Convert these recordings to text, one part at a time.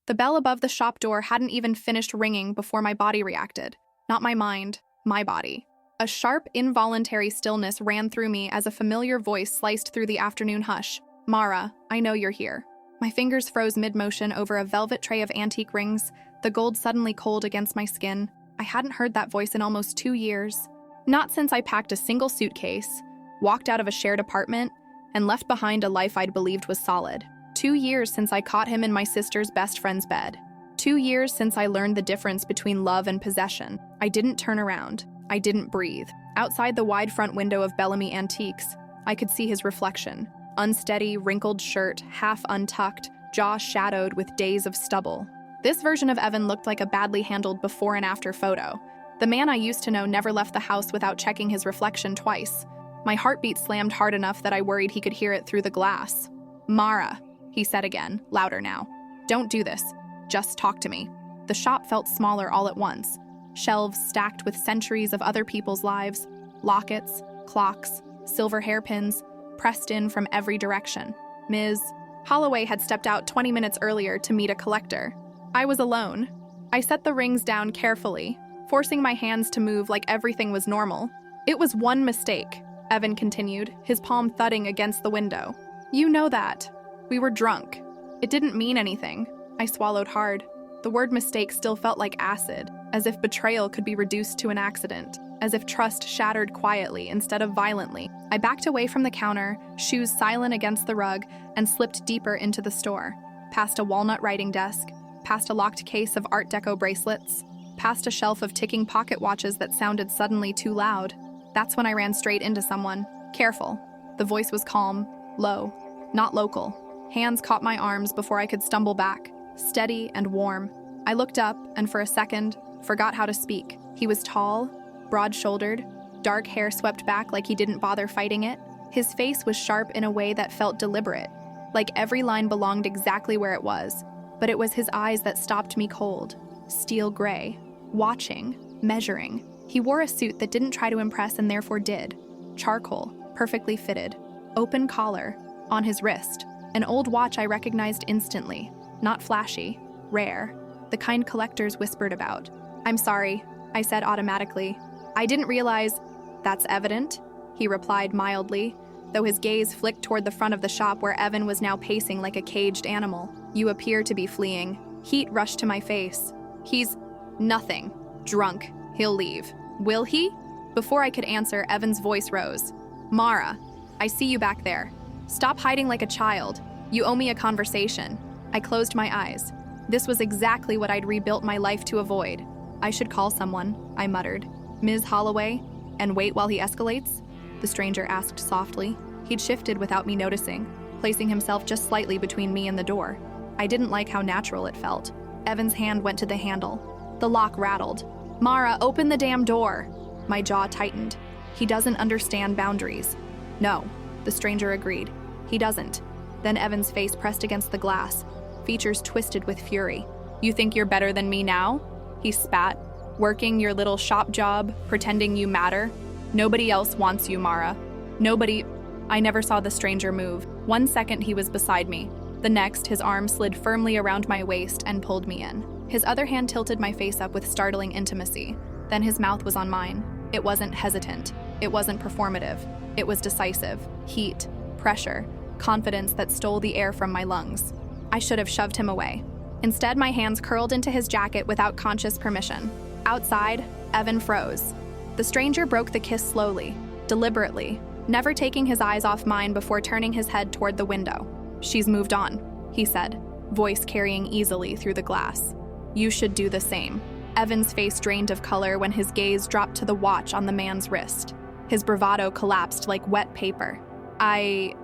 The bell above the shop door hadn't even finished ringing before my body reacted. Not my mind, my body. A sharp, involuntary stillness ran through me as a familiar voice sliced through the afternoon hush. Mara, I know you're here. My fingers froze mid-motion over a velvet tray of antique rings, the gold suddenly cold against my skin. I hadn't heard that voice in almost 2 years. Not since I packed a single suitcase, walked out of a shared apartment, and left behind a life I'd believed was solid. 2 years since I caught him in my sister's best friend's bed. 2 years since I learned the difference between love and possession. I didn't turn around. I didn't breathe. Outside the wide front window of Bellamy Antiques, I could see his reflection. Unsteady, wrinkled shirt, half untucked, jaw shadowed with days of stubble. This version of Evan looked like a badly handled before and after photo. The man I used to know never left the house without checking his reflection twice. My heartbeat slammed hard enough that I worried he could hear it through the glass. Mara, he said again, louder now. Don't do this. Just talk to me. The shop felt smaller all at once. Shelves stacked with centuries of other people's lives, lockets, clocks, silver hairpins, pressed in from every direction. Ms. Holloway had stepped out 20 minutes earlier to meet a collector. I was alone. I set the rings down carefully, forcing my hands to move like everything was normal. It was one mistake, Evan continued, his palm thudding against the window. You know that. We were drunk. It didn't mean anything. I swallowed hard. The word mistake still felt like acid, as if betrayal could be reduced to an accident, as if trust shattered quietly instead of violently. I backed away from the counter, shoes silent against the rug, and slipped deeper into the store, past a walnut writing desk, past a locked case of Art Deco bracelets, past a shelf of ticking pocket watches that sounded suddenly too loud. That's when I ran straight into someone. Careful. The voice was calm, low, not local. Hands caught my arms before I could stumble back, steady and warm. I looked up and for a second, forgot how to speak. He was tall, broad-shouldered, dark hair swept back like he didn't bother fighting it. His face was sharp in a way that felt deliberate, like every line belonged exactly where it was. But it was his eyes that stopped me cold, steel gray, watching, measuring. He wore a suit that didn't try to impress and therefore did. Charcoal, perfectly fitted, open collar, on his wrist. An old watch I recognized instantly, not flashy, rare, the kind collectors whispered about. I'm sorry, I said automatically. I didn't realize. That's evident, he replied mildly, though his gaze flicked toward the front of the shop where Evan was now pacing like a caged animal. You appear to be fleeing. Heat rushed to my face. He's nothing. Drunk. He'll leave. Will he? Before I could answer, Evan's voice rose. Mara, I see you back there. Stop hiding like a child. You owe me a conversation. I closed my eyes. This was exactly what I'd rebuilt my life to avoid. I should call someone, I muttered. Ms. Holloway? And wait while he escalates? The stranger asked softly. He'd shifted without me noticing, placing himself just slightly between me and the door. I didn't like how natural it felt. Evan's hand went to the handle. The lock rattled. Mara, open the damn door! My jaw tightened. He doesn't understand boundaries. No, the stranger agreed. He doesn't. Then Evan's face pressed against the glass, features twisted with fury. You think you're better than me now? He spat. Working your little shop job, pretending you matter? Nobody else wants you, Mara. Nobody. I never saw the stranger move. 1 second he was beside me. The next, his arm slid firmly around my waist and pulled me in. His other hand tilted my face up with startling intimacy. Then his mouth was on mine. It wasn't hesitant. It wasn't performative. It was decisive. Heat, pressure, confidence that stole the air from my lungs. I should have shoved him away. Instead, my hands curled into his jacket without conscious permission. Outside, Evan froze. The stranger broke the kiss slowly, deliberately, never taking his eyes off mine before turning his head toward the window. She's moved on, he said, voice carrying easily through the glass. You should do the same. Evan's face drained of color when his gaze dropped to the watch on the man's wrist. His bravado collapsed like wet paper. I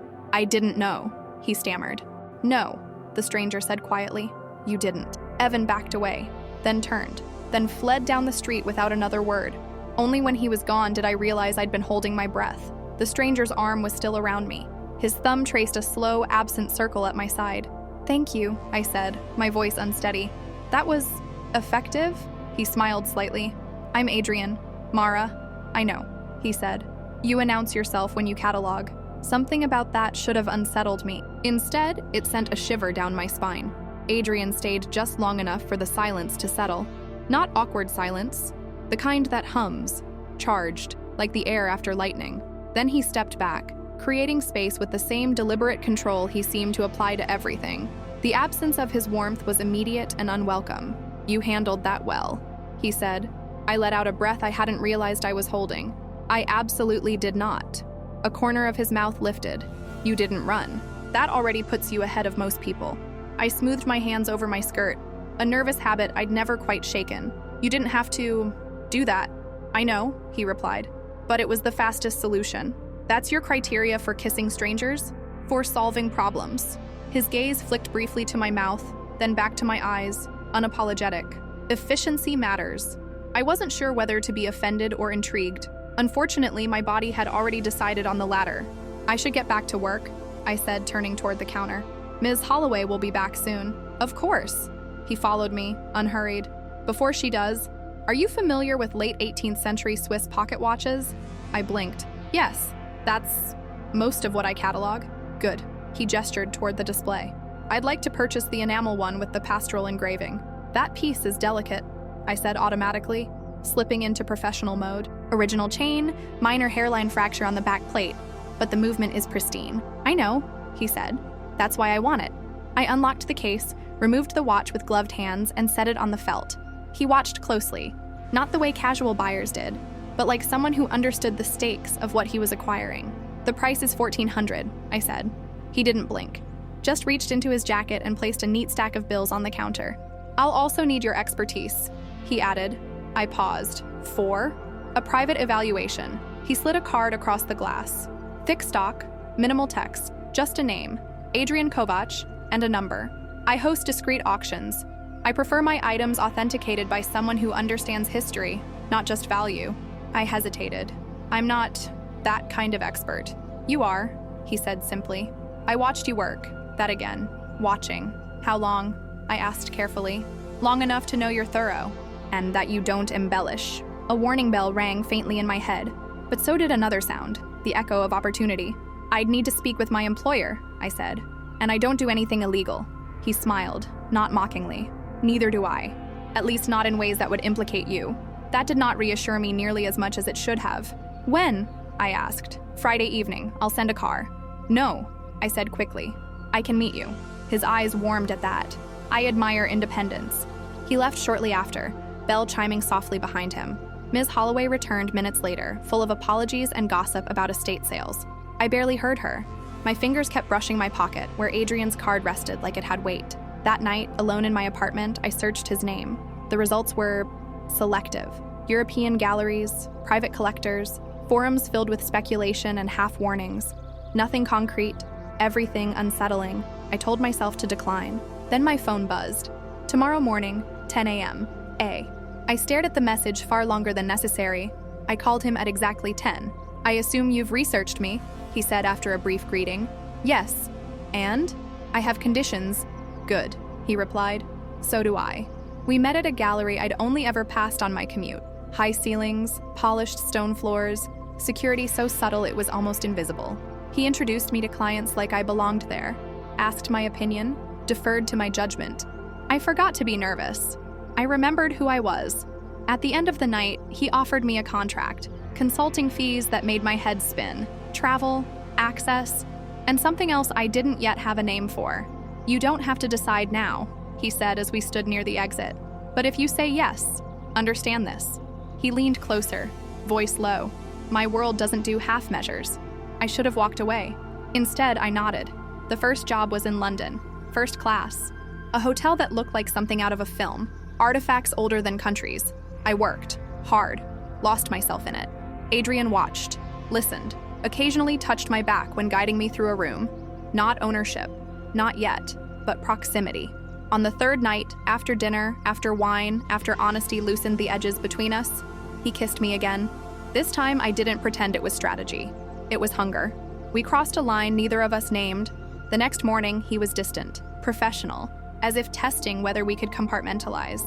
didn't know, he stammered. No, the stranger said quietly. You didn't. Evan backed away, then turned, then fled down the street without another word. Only when he was gone did I realize I'd been holding my breath. The stranger's arm was still around me. His thumb traced a slow, absent circle at my side. Thank you, I said, my voice unsteady. That was effective? He smiled slightly. I'm Adrian. Mara. I know, he said. You announce yourself when you catalog. Something about that should have unsettled me. Instead, it sent a shiver down my spine. Adrian stayed just long enough for the silence to settle. Not awkward silence, the kind that hums, charged, like the air after lightning. Then he stepped back, creating space with the same deliberate control he seemed to apply to everything. The absence of his warmth was immediate and unwelcome. "You handled that well," he said. I let out a breath I hadn't realized I was holding. I absolutely did not. A corner of his mouth lifted. "You didn't run. That already puts you ahead of most people." I smoothed my hands over my skirt, a nervous habit I'd never quite shaken. "You didn't have to do that." "I know," he replied, "but it was the fastest solution." "That's your criteria for kissing strangers? For solving problems?" His gaze flicked briefly to my mouth, then back to my eyes, unapologetic. "Efficiency matters." I wasn't sure whether to be offended or intrigued. Unfortunately, my body had already decided on the latter. "I should get back to work," I said, turning toward the counter. "Ms. Holloway will be back soon." "Of course." He followed me, unhurried. "Before she does, are you familiar with late 18th century Swiss pocket watches?" I blinked. "Yes, that's most of what I catalog." "Good." He gestured toward the display. "I'd like to purchase the enamel one with the pastoral engraving." "That piece is delicate," I said automatically, slipping into professional mode. "Original chain, minor hairline fracture on the back plate, but the movement is pristine." "I know," he said. "That's why I want it." I unlocked the case, removed the watch with gloved hands, and set it on the felt. He watched closely, not the way casual buyers did, but like someone who understood the stakes of what he was acquiring. "The price is $1,400, I said. He didn't blink, just reached into his jacket and placed a neat stack of bills on the counter. "I'll also need your expertise," he added. I paused. "For?" "A private evaluation." He slid a card across the glass. "Thick stock, minimal text, just a name, Adrian Kovac, and a number. I host discreet auctions. I prefer my items authenticated by someone who understands history, not just value." I hesitated. "I'm not that kind of expert." "You are," he said simply. "I watched you work." That again. Watching. "How long?" I asked carefully. "Long enough to know you're thorough, and that you don't embellish." A warning bell rang faintly in my head, but so did another sound, the echo of opportunity. "I'd need to speak with my employer," I said, "and I don't do anything illegal." He smiled, not mockingly. "Neither do I. At least not in ways that would implicate you." That did not reassure me nearly as much as it should have. "When?" I asked. "Friday evening. I'll send a car." "No," I said quickly. "I can meet you." His eyes warmed at that. I admire independence. He left shortly after, bell chiming softly behind him. Ms. Holloway returned minutes later, full of apologies and gossip about estate sales. I barely heard her. My fingers kept brushing my pocket, where Adrian's card rested like it had weight. That night, alone in my apartment, I searched his name. The results were selective. European galleries, private collectors, forums filled with speculation and half-warnings. Nothing concrete, everything unsettling. I told myself to decline. Then my phone buzzed. "Tomorrow morning, 10 a.m. A." I stared at the message far longer than necessary. I called him at exactly 10. "I assume you've researched me," he said after a brief greeting. "Yes." "And?" "I have conditions." "Good," he replied. "So do I." We met at a gallery I'd only ever passed on my commute. High ceilings, polished stone floors, security so subtle it was almost invisible. He introduced me to clients like I belonged there, asked my opinion, deferred to my judgment. I forgot to be nervous. I remembered who I was. At the end of the night, he offered me a contract, consulting fees that made my head spin, travel, access, and something else I didn't yet have a name for. "You don't have to decide now," he said as we stood near the exit. "But if you say yes, understand this." He leaned closer, voice low. "My world doesn't do half measures." I should have walked away. Instead, I nodded. The first job was in London, first class. A hotel that looked like something out of a film, artifacts older than countries. I worked, hard, lost myself in it. Adrian watched, listened, occasionally touched my back when guiding me through a room. Not ownership, not yet, but proximity. On the third night, after dinner, after wine, after honesty loosened the edges between us, he kissed me again. This time I didn't pretend it was strategy. It was hunger. We crossed a line neither of us named. The next morning, he was distant, professional, as if testing whether we could compartmentalize.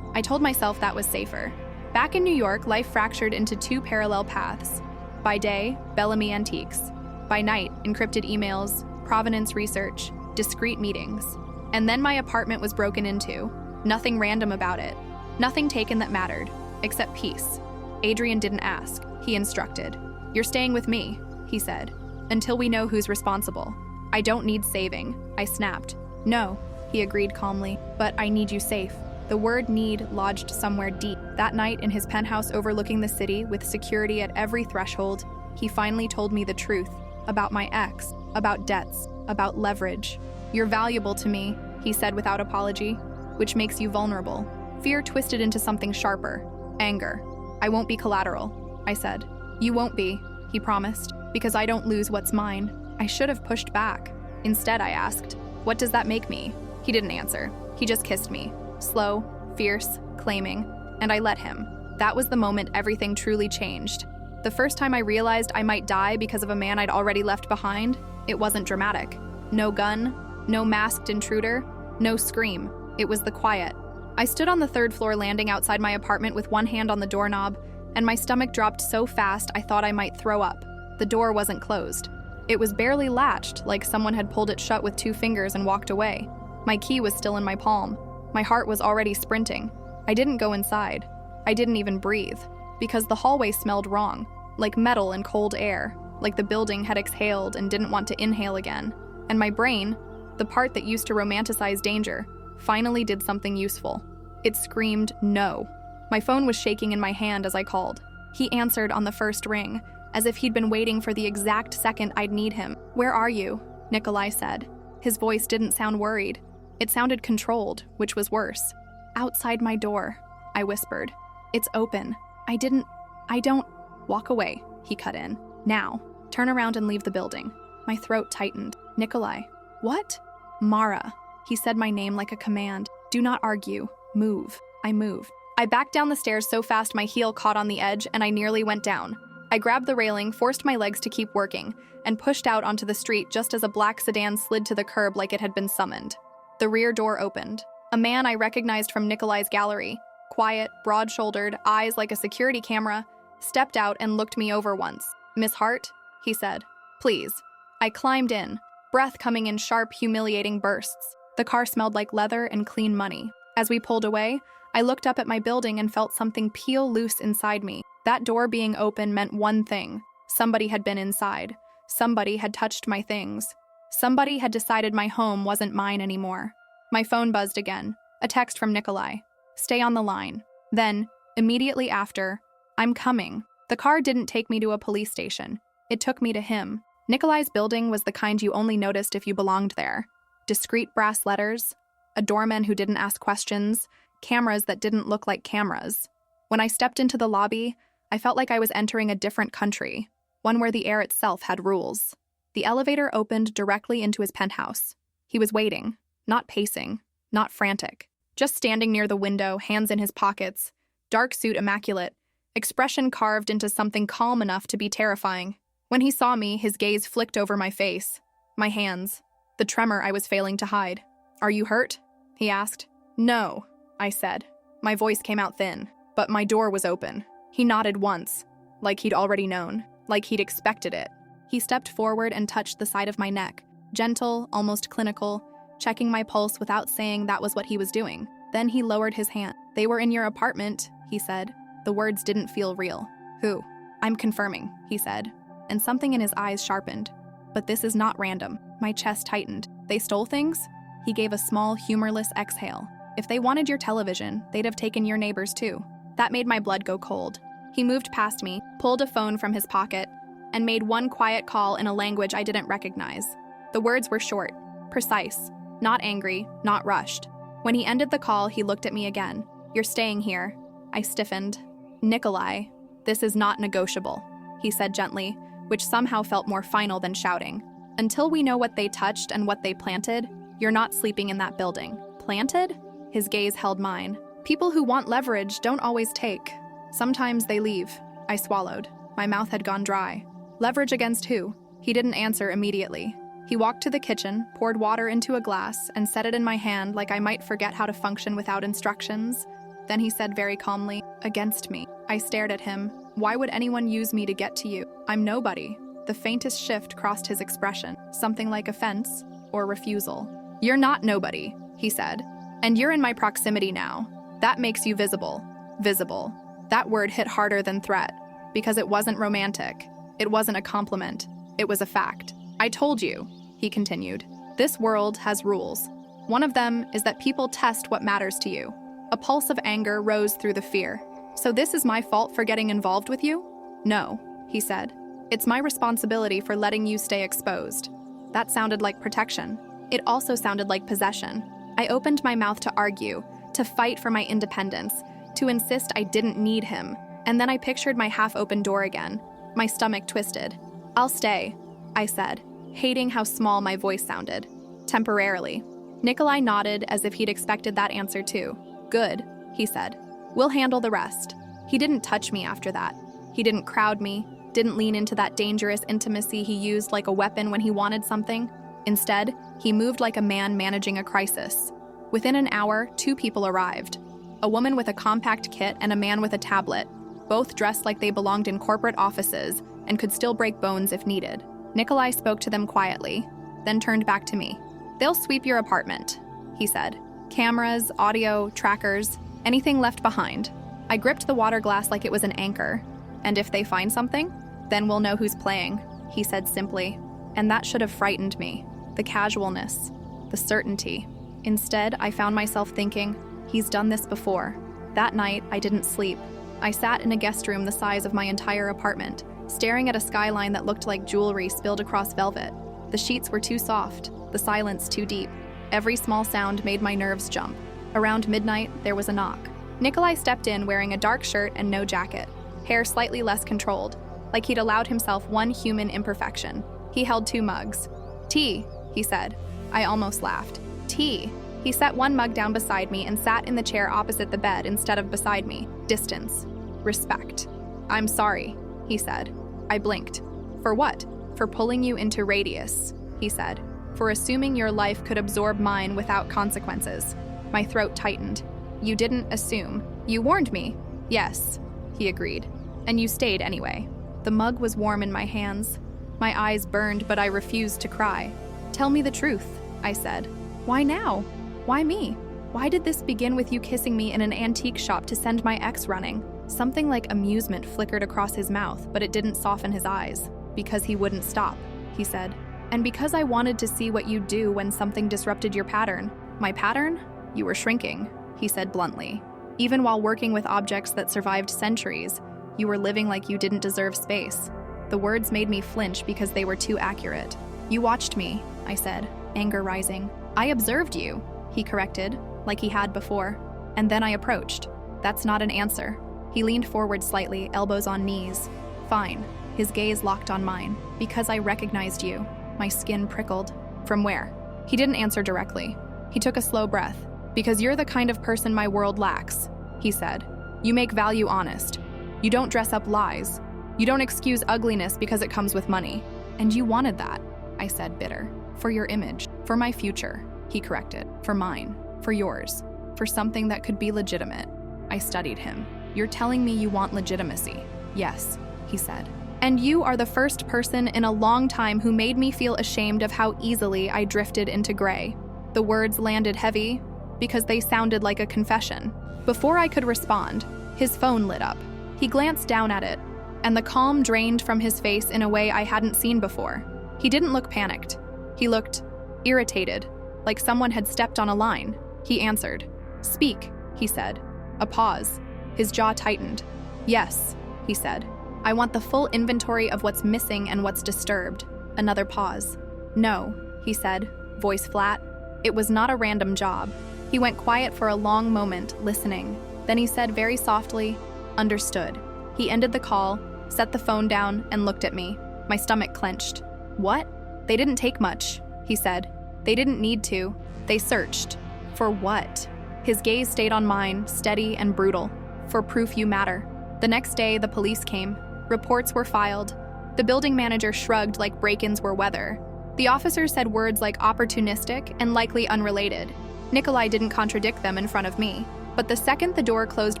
I told myself that was safer. Back in New York, life fractured into two parallel paths. By day, Bellamy Antiques. By night, encrypted emails, provenance research, discreet meetings. And then my apartment was broken into. Nothing random about it. Nothing taken that mattered, except peace. Adrian didn't ask. He instructed. "You're staying with me," he said, "until we know who's responsible." "I don't need saving," I snapped. "No," he agreed calmly, "but I need you safe." The word need lodged somewhere deep. That night, in his penthouse overlooking the city with security at every threshold, he finally told me the truth about my ex, about debts, about leverage. "You're valuable to me," he said without apology, "which makes you vulnerable." Fear twisted into something sharper. Anger. "I won't be collateral," I said. "You won't be," he promised, "because I don't lose what's mine." I should have pushed back. Instead, I asked, "What does that make me?" He didn't answer. He just kissed me. Slow, fierce, claiming, and I let him. That was the moment everything truly changed. The first time I realized I might die because of a man I'd already left behind, it wasn't dramatic. No gun, no masked intruder, no scream. It was the quiet. I stood on the third floor landing outside my apartment with one hand on the doorknob, and my stomach dropped so fast I thought I might throw up. The door wasn't closed. It was barely latched, like someone had pulled it shut with 2 fingers and walked away. My key was still in my palm. My heart was already sprinting. I didn't go inside. I didn't even breathe, because the hallway smelled wrong, like metal and cold air, like the building had exhaled and didn't want to inhale again. And my brain, the part that used to romanticize danger, finally did something useful. It screamed no. My phone was shaking in my hand as I called. He answered on the first ring, as if he'd been waiting for the exact second I'd need him. "Where are you?" Nikolai said. His voice didn't sound worried. It sounded controlled, which was worse. "Outside my door," I whispered. "It's open. I don't." "Walk away," he cut in. "Now. Turn around and leave the building." My throat tightened. "Nikolai." "What?" "Mara." He said my name like a command. "Do not argue. Move." I moved. I backed down the stairs so fast my heel caught on the edge and I nearly went down. I grabbed the railing, forced my legs to keep working, and pushed out onto the street just as a black sedan slid to the curb like it had been summoned. The rear door opened. A man I recognized from Nikolai's gallery, quiet, broad-shouldered, eyes like a security camera, stepped out and looked me over once. "Miss Hart?" he said. "Please." I climbed in, breath coming in sharp, humiliating bursts. The car smelled like leather and clean money. As we pulled away, I looked up at my building and felt something peel loose inside me. That door being open meant one thing. Somebody had been inside. Somebody had touched my things. Somebody had decided my home wasn't mine anymore. My phone buzzed again. A text from Nikolai. "Stay on the line." Then, immediately after, "I'm coming." The car didn't take me to a police station. It took me to him. Nikolai's building was the kind you only noticed if you belonged there. Discreet brass letters, a doorman who didn't ask questions, cameras that didn't look like cameras. When I stepped into the lobby, I felt like I was entering a different country, one where the air itself had rules. The elevator opened directly into his penthouse. He was waiting, not pacing, not frantic, just standing near the window, hands in his pockets, dark suit immaculate, expression carved into something calm enough to be terrifying. When he saw me, his gaze flicked over my face, my hands, the tremor I was failing to hide. "Are you hurt?" he asked. "No," I said. My voice came out thin, but my door was open. He nodded once, like he'd already known, like he'd expected it. He stepped forward and touched the side of my neck, gentle, almost clinical, checking my pulse without saying that was what he was doing. Then he lowered his hand. "They were in your apartment," he said. The words didn't feel real. "Who?" "I'm confirming," he said, and something in his eyes sharpened. "But this is not random." My chest tightened. "They stole things?" He gave a small, humorless exhale. "If they wanted your television, they'd have taken your neighbor's too." That made my blood go cold. He moved past me, pulled a phone from his pocket, and made one quiet call in a language I didn't recognize. The words were short, precise, not angry, not rushed. When he ended the call, he looked at me again. "You're staying here." I stiffened. "Nikolai, this is not negotiable," he said gently, which somehow felt more final than shouting. "Until we know what they touched and what they planted, you're not sleeping in that building." "Planted?" His gaze held mine. "People who want leverage don't always take. Sometimes they leave." I swallowed. My mouth had gone dry. "Leverage against who?" He didn't answer immediately. He walked to the kitchen, poured water into a glass, and set it in my hand like I might forget how to function without instructions. Then he said very calmly, "Against me." I stared at him. "Why would anyone use me to get to you? I'm nobody." The faintest shift crossed his expression, something like offense or refusal. "You're not nobody," he said. And you're in my proximity now. That makes you visible. Visible. That word hit harder than threat, because it wasn't romantic. It wasn't a compliment. It was a fact. I told you, he continued. This world has rules. One of them is that people test what matters to you. A pulse of anger rose through the fear. So this is my fault for getting involved with you? No, he said. It's my responsibility for letting you stay exposed. That sounded like protection. It also sounded like possession. I opened my mouth to argue, to fight for my independence, to insist I didn't need him, and then I pictured my half-open door again. My stomach twisted. I'll stay, I said, hating how small my voice sounded. Temporarily. Nikolai nodded as if he'd expected that answer too. Good, he said. We'll handle the rest. He didn't touch me after that. He didn't crowd me, didn't lean into that dangerous intimacy he used like a weapon when he wanted something. Instead, he moved like a man managing a crisis. Within an hour, 2 people arrived. A woman with a compact kit and a man with a tablet, both dressed like they belonged in corporate offices and could still break bones if needed. Nikolai spoke to them quietly, then turned back to me. They'll sweep your apartment, he said. Cameras, audio, trackers, anything left behind. I gripped the water glass like it was an anchor. And if they find something, then we'll know who's playing, he said simply. And that should have frightened me. The casualness, the certainty. Instead, I found myself thinking, he's done this before. That night, I didn't sleep. I sat in a guest room the size of my entire apartment, staring at a skyline that looked like jewelry spilled across velvet. The sheets were too soft, the silence too deep. Every small sound made my nerves jump. Around midnight, there was a knock. Nikolai stepped in wearing a dark shirt and no jacket, hair slightly less controlled, like he'd allowed himself one human imperfection. He held 2 mugs. Tea, he said. I almost laughed. Tea. He set one mug down beside me and sat in the chair opposite the bed instead of beside me. Distance. Respect. I'm sorry, he said. I blinked. For what? For pulling you into radius, he said. For assuming your life could absorb mine without consequences. My throat tightened. You didn't assume. You warned me. Yes, he agreed. And you stayed anyway. The mug was warm in my hands. My eyes burned, but I refused to cry. Tell me the truth, I said. Why now? Why me? Why did this begin with you kissing me in an antique shop to send my ex running? Something like amusement flickered across his mouth, but it didn't soften his eyes. Because he wouldn't stop, he said. And because I wanted to see what you'd do when something disrupted your pattern. My pattern? You were shrinking, he said bluntly. Even while working with objects that survived centuries, you were living like you didn't deserve space. The words made me flinch because they were too accurate. You watched me, I said, anger rising. I observed you, he corrected, like he had before. And then I approached. That's not an answer. He leaned forward slightly, elbows on knees. Fine. His gaze locked on mine. Because I recognized you. My skin prickled. From where? He didn't answer directly. He took a slow breath. Because you're the kind of person my world lacks, he said. You make value honest. You don't dress up lies. You don't excuse ugliness because it comes with money. And you wanted that, I said, bitter. For your image. For my future, he corrected. For mine. For yours. For something that could be legitimate. I studied him. You're telling me you want legitimacy. Yes, he said. And you are the first person in a long time who made me feel ashamed of how easily I drifted into gray. The words landed heavy because they sounded like a confession. Before I could respond, his phone lit up. He glanced down at it, and the calm drained from his face in a way I hadn't seen before. He didn't look panicked. He looked irritated, like someone had stepped on a line. He answered. Speak, he said. A pause. His jaw tightened. Yes, he said. I want the full inventory of what's missing and what's disturbed. Another pause. No, he said, voice flat. It was not a random job. He went quiet for a long moment, listening. Then he said very softly, understood. He ended the call, set the phone down, and looked at me. My stomach clenched. What? They didn't take much, he said. They didn't need to. They searched. For what? His gaze stayed on mine, steady and brutal. For proof you matter. The next day, the police came. Reports were filed. The building manager shrugged like break-ins were weather. The officers said words like opportunistic and likely unrelated. Nikolai didn't contradict them in front of me. But the second the door closed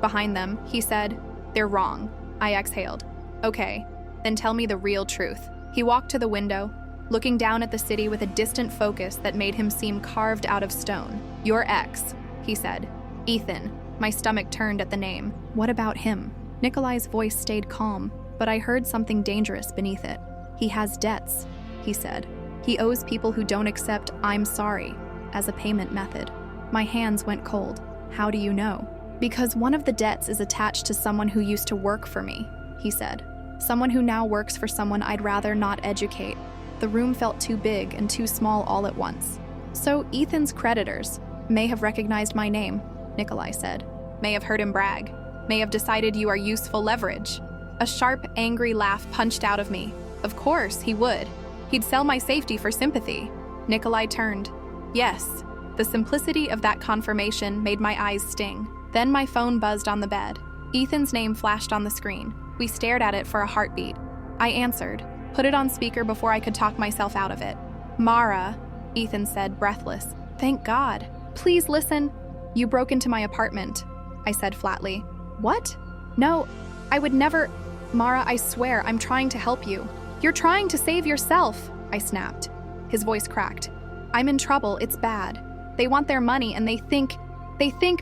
behind them, he said, they're wrong. I exhaled. Okay, then tell me the real truth. He walked to the window, looking down at the city with a distant focus that made him seem carved out of stone. "Your ex," he said. "Ethan." My stomach turned at the name. What about him? Nikolai's voice stayed calm, but I heard something dangerous beneath it. "He has debts," he said. "He owes people who don't accept 'I'm sorry' as a payment method." My hands went cold. "How do you know?" "Because one of the debts is attached to someone who used to work for me," he said. "Someone who now works for someone I'd rather not educate." The room felt too big and too small all at once. "So Ethan's creditors may have recognized my name," Nikolai said. "May have heard him brag. May have decided you are useful leverage." A sharp, angry laugh punched out of me. Of course, he would. He'd sell my safety for sympathy. Nikolai turned. Yes. The simplicity of that confirmation made my eyes sting. Then my phone buzzed on the bed. Ethan's name flashed on the screen. We stared at it for a heartbeat. I answered, put it on speaker before I could talk myself out of it. "Mara," Ethan said, breathless. "Thank God. Please listen." "You broke into my apartment," I said flatly. "What?" "No, I would never." "Mara, I swear, I'm trying to help you." "You're trying to save yourself," I snapped. His voice cracked. "I'm in trouble, it's bad. They want their money and they think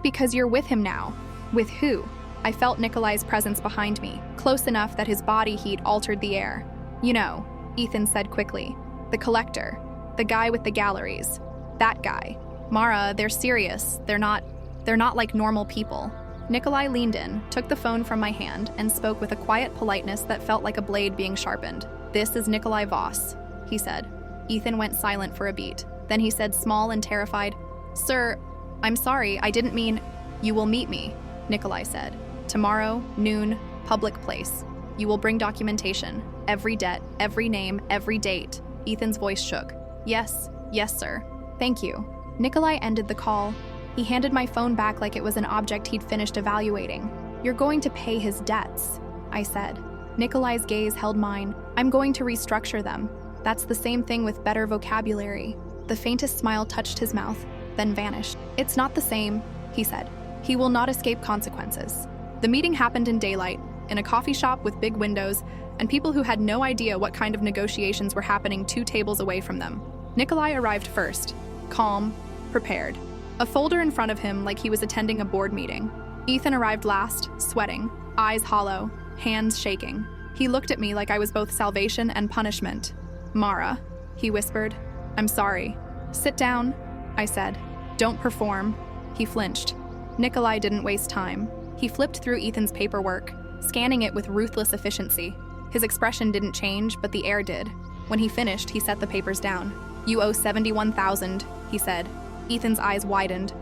because you're with him now." "With who?" I felt Nikolai's presence behind me, close enough that his body heat altered the air. "You know," Ethan said quickly. "The collector. The guy with the galleries. That guy. Mara, they're serious. They're not like normal people." Nikolai leaned in, took the phone from my hand, and spoke with a quiet politeness that felt like a blade being sharpened. "This is Nikolai Voss," he said. Ethan went silent for a beat. Then he said, small and terrified, "Sir, I'm sorry, I didn't mean—" "You will meet me," Nikolai said. "Tomorrow, noon, public place. You will bring documentation. Every debt, every name, every date." Ethan's voice shook. Yes, sir. Thank you." Nikolai ended the call. He handed my phone back like it was an object he'd finished evaluating. "You're going to pay his debts," I said. Nikolai's gaze held mine. "I'm going to restructure them. That's the same thing with better vocabulary." The faintest smile touched his mouth, then vanished. "It's not the same," he said. "He will not escape consequences." The meeting happened in daylight, in a coffee shop with big windows, and people who had no idea what kind of negotiations were happening 2 tables away from them. Nikolai arrived first, calm, prepared. A folder in front of him like he was attending a board meeting. Ethan arrived last, sweating, eyes hollow, hands shaking. He looked at me like I was both salvation and punishment. "Mara," he whispered. "I'm sorry." "Sit down," I said. "Don't perform." He flinched. Nikolai didn't waste time. He flipped through Ethan's paperwork, scanning it with ruthless efficiency. His expression didn't change, but the air did. When he finished, he set the papers down. "You owe $71,000, he said. Ethan's eyes widened.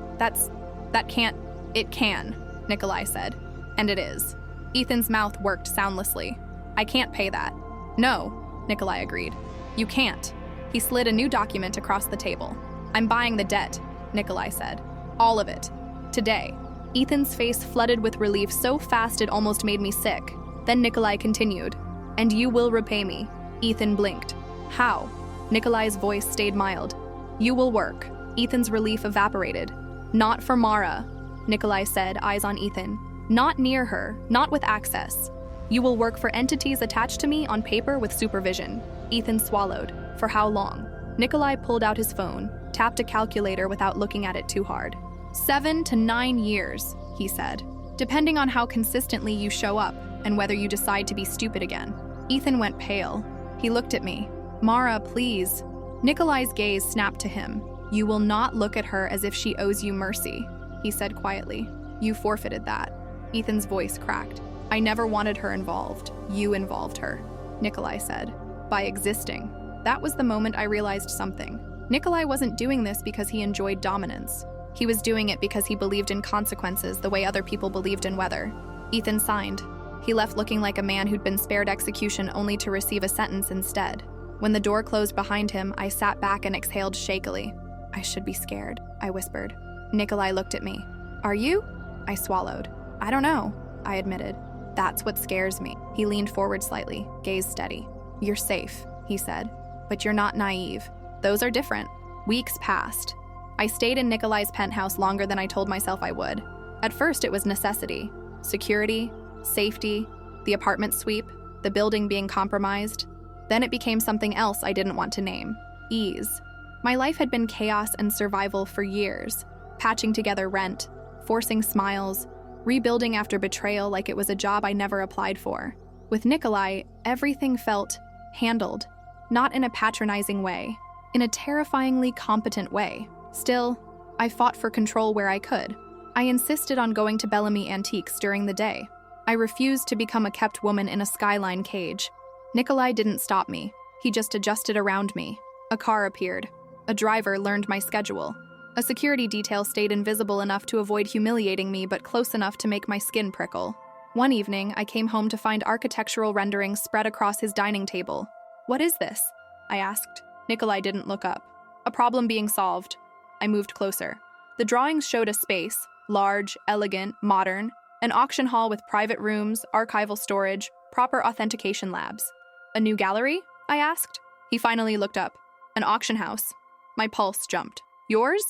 It can, Nikolai said. "And it is." Ethan's mouth worked soundlessly. "I can't pay that." "No," Nikolai agreed. "You can't." He slid a new document across the table. "I'm buying the debt," Nikolai said. "All of it. Today." Ethan's face flooded with relief so fast it almost made me sick. Then Nikolai continued. "And you will repay me." Ethan blinked. "How?" Nikolai's voice stayed mild. "You will work." Ethan's relief evaporated. "Not for Mara," Nikolai said, eyes on Ethan. "Not near her, not with access. You will work for entities attached to me on paper with supervision." Ethan swallowed. "For how long?" Nikolai pulled out his phone, tapped a calculator without looking at it too hard. 7 to 9 years, he said, "depending on how consistently you show up and whether you decide to be stupid again." Ethan went pale. He looked at me. "Mara, please." Nikolai's gaze snapped to him. "You will not look at her as if she owes you mercy," he said quietly. "You forfeited that." Ethan's voice cracked. "I never wanted her involved. You involved her," Nikolai said. "By existing." That was the moment I realized something. Nikolai wasn't doing this because he enjoyed dominance. He was doing it because he believed in consequences the way other people believed in weather. Ethan signed. He left looking like a man who'd been spared execution only to receive a sentence instead. When the door closed behind him, I sat back and exhaled shakily. "I should be scared," I whispered. Nikolai looked at me. "Are you?" I swallowed. "I don't know," I admitted. "That's what scares me." He leaned forward slightly, gaze steady. "You're safe," he said. "But you're not naive. Those are different." Weeks passed. I stayed in Nikolai's penthouse longer than I told myself I would. At first, it was necessity. Security, safety, the apartment sweep, the building being compromised. Then it became something else I didn't want to name: ease. My life had been chaos and survival for years, patching together rent, forcing smiles, rebuilding after betrayal like it was a job I never applied for. With Nikolai, everything felt handled, not in a patronizing way, in a terrifyingly competent way. Still, I fought for control where I could. I insisted on going to Bellamy Antiques during the day. I refused to become a kept woman in a skyline cage. Nikolai didn't stop me. He just adjusted around me. A car appeared. A driver learned my schedule. A security detail stayed invisible enough to avoid humiliating me, but close enough to make my skin prickle. One evening, I came home to find architectural renderings spread across his dining table. "What is this?" I asked. Nikolai didn't look up. "A problem being solved." I moved closer. The drawings showed a space, large, elegant, modern, an auction hall with private rooms, archival storage, proper authentication labs. "A new gallery?" I asked. He finally looked up. "An auction house." My pulse jumped. "Yours?"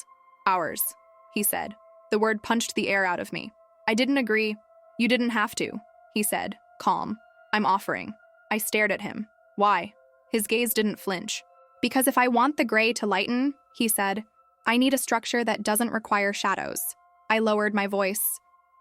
"Ours," he said. The word punched the air out of me. I didn't agree. "You didn't have to," he said, calm. "I'm offering." I stared at him. "Why?" His gaze didn't flinch. "Because if I want the gray to lighten," he said, "I need a structure that doesn't require shadows." I lowered my voice.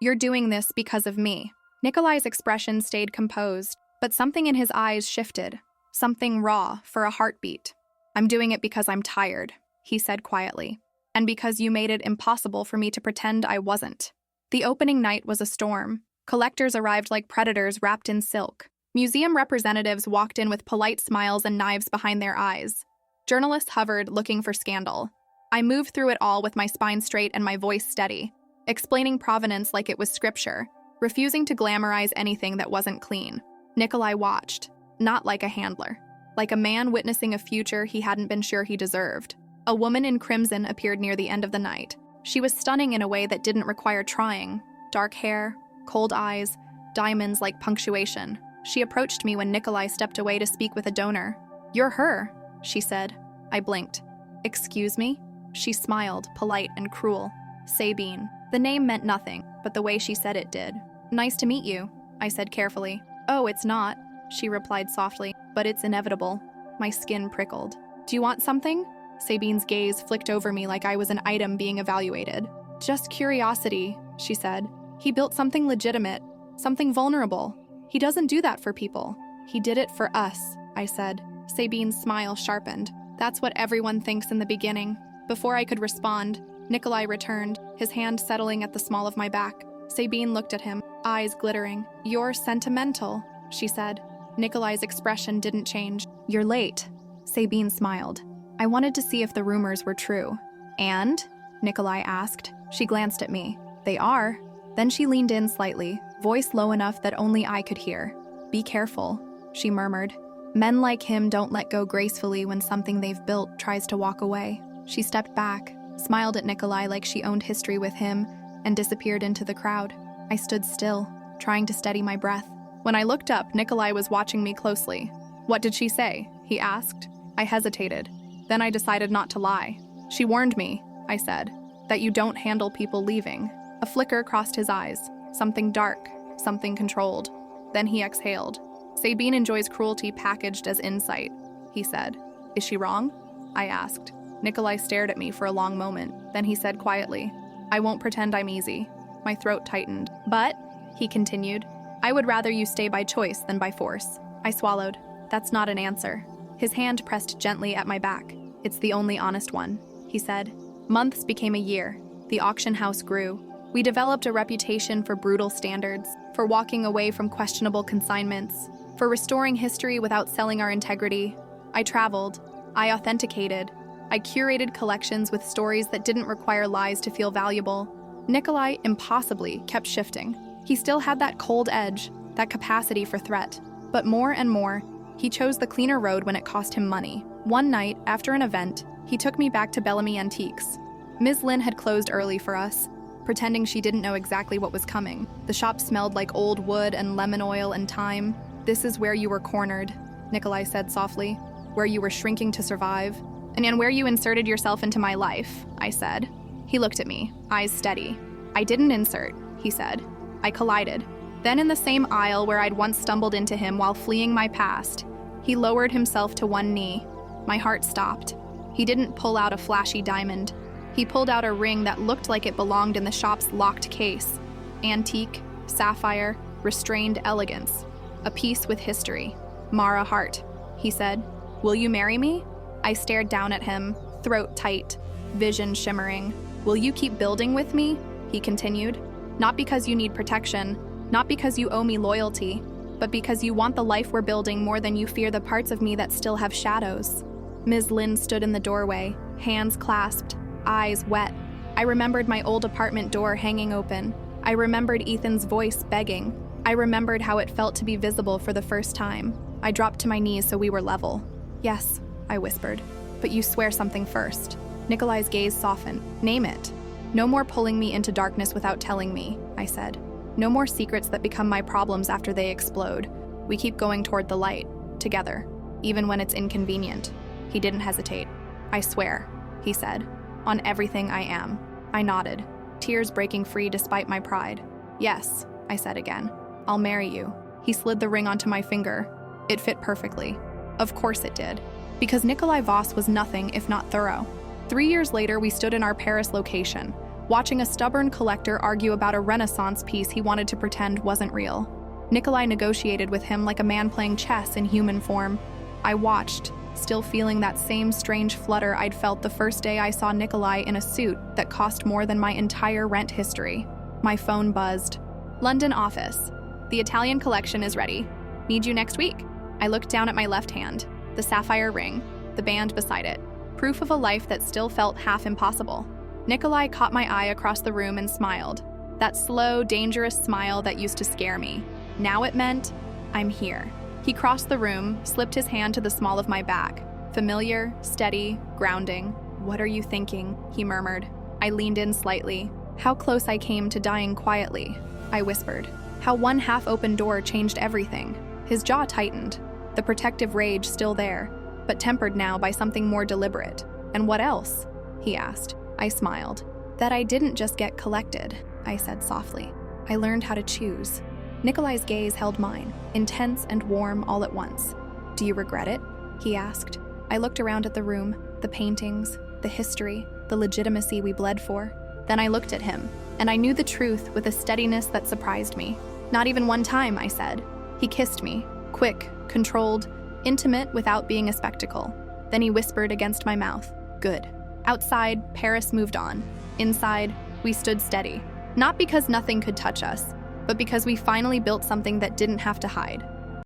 "You're doing this because of me." Nikolai's expression stayed composed, but something in his eyes shifted. Something raw for a heartbeat. "I'm doing it because I'm tired," he said quietly, "and because you made it impossible for me to pretend I wasn't." The opening night was a storm. Collectors arrived like predators wrapped in silk. Museum representatives walked in with polite smiles and knives behind their eyes. Journalists hovered, looking for scandal. I moved through it all with my spine straight and my voice steady, explaining provenance like it was scripture, refusing to glamorize anything that wasn't clean. Nikolai watched, not like a handler, like a man witnessing a future he hadn't been sure he deserved. A woman in crimson appeared near the end of the night. She was stunning in a way that didn't require trying. Dark hair, cold eyes, diamonds like punctuation. She approached me when Nikolai stepped away to speak with a donor. "You're her," she said. I blinked. "Excuse me?" She smiled, polite and cruel. "Sabine." The name meant nothing, but the way she said it did. "Nice to meet you," I said carefully. "Oh, it's not," she replied softly, "but it's inevitable." My skin prickled. "Do you want something?" Sabine's gaze flicked over me like I was an item being evaluated. "Just curiosity," she said. "He built something legitimate, something vulnerable. He doesn't do that for people." "He did it for us," I said. Sabine's smile sharpened. "That's what everyone thinks in the beginning." Before I could respond, Nikolai returned, his hand settling at the small of my back. Sabine looked at him, eyes glittering. "You're sentimental," she said. Nikolai's expression didn't change. "You're late." Sabine smiled. I wanted to see if the rumors were true. "And?" Nikolai asked. She glanced at me. "They are." Then she leaned in slightly, voice low enough that only I could hear. "Be careful," she murmured. "Men like him don't let go gracefully when something they've built tries to walk away." She stepped back, smiled at Nikolai like she owned history with him, and disappeared into the crowd. I stood still, trying to steady my breath. When I looked up, Nikolai was watching me closely. "What did she say?" he asked. I hesitated. Then I decided not to lie. "She warned me," I said, "that you don't handle people leaving." A flicker crossed his eyes. Something dark, something controlled. Then he exhaled. "Sabine enjoys cruelty packaged as insight," he said. "Is she wrong?" I asked. Nikolai stared at me for a long moment. Then he said quietly, "I won't pretend I'm easy." My throat tightened. "But," he continued, "I would rather you stay by choice than by force." I swallowed. "That's not an answer." His hand pressed gently at my back. "It's the only honest one," he said. Months became a year. The auction house grew. We developed a reputation for brutal standards, for walking away from questionable consignments, for restoring history without selling our integrity. I traveled. I authenticated. I curated collections with stories that didn't require lies to feel valuable. Nikolai, impossibly, kept shifting. He still had that cold edge, that capacity for threat. But more and more, he chose the cleaner road when it cost him money. One night, after an event, he took me back to Bellamy Antiques. Ms. Lin had closed early for us, pretending she didn't know exactly what was coming. The shop smelled like old wood and lemon oil and thyme. "This is where you were cornered," Nikolai said softly. "Where you were shrinking to survive. And where you inserted yourself into my life," I said. He looked at me, eyes steady. "I didn't insert," he said. "I collided." Then in the same aisle where I'd once stumbled into him while fleeing my past, He lowered himself to one knee. My heart stopped. He didn't pull out a flashy diamond. He pulled out a ring that looked like it belonged in the shop's locked case. Antique, sapphire, restrained elegance. A piece with history. Mara Hart, he said. Will you marry me? I stared down at him, throat tight, vision shimmering. Will you keep building with me? He continued. Not because you need protection, not because you owe me loyalty, but because you want the life we're building more than you fear the parts of me that still have shadows. Ms. Lynn stood in the doorway, hands clasped, eyes wet. I remembered my old apartment door hanging open. I remembered Ethan's voice begging. I remembered how it felt to be visible for the first time. I dropped to my knees so we were level. Yes, I whispered. But you swear something first. Nikolai's gaze softened. Name it. No more pulling me into darkness without telling me, I said. No more secrets that become my problems after they explode. We keep going toward the light, together, even when it's inconvenient. He didn't hesitate. I swear, he said, on everything I am. I nodded, tears breaking free despite my pride. Yes, I said again. I'll marry you. He slid the ring onto my finger. It fit perfectly. Of course it did. Because Nikolai Voss was nothing if not thorough. 3 years later, we stood in our Paris location, watching a stubborn collector argue about a Renaissance piece he wanted to pretend wasn't real. Nikolai negotiated with him like a man playing chess in human form. I watched, still feeling that same strange flutter I'd felt the first day I saw Nikolai in a suit that cost more than my entire rent history. My phone buzzed. London office. The Italian collection is ready. Need you next week. I looked down at my left hand, the sapphire ring, the band beside it, proof of a life that still felt half impossible. Nikolai caught my eye across the room and smiled. That slow, dangerous smile that used to scare me. Now it meant, I'm here. He crossed the room, slipped his hand to the small of my back. Familiar, steady, grounding. What are you thinking? He murmured. I leaned in slightly. How close I came to dying quietly, I whispered. How one half-open door changed everything. His jaw tightened, the protective rage still there, but tempered now by something more deliberate. And what else? He asked. I smiled. That I didn't just get collected, I said softly. I learned how to choose. Nikolai's gaze held mine, intense and warm all at once. Do you regret it? He asked. I looked around at the room, the paintings, the history, the legitimacy we bled for. Then I looked at him, and I knew the truth with a steadiness that surprised me. Not even one time, I said. He kissed me, quick, controlled, intimate without being a spectacle. Then he whispered against my mouth, good. Outside, Paris moved on. Inside, we stood steady. Not because nothing could touch us, but because we finally built something that didn't have to hide.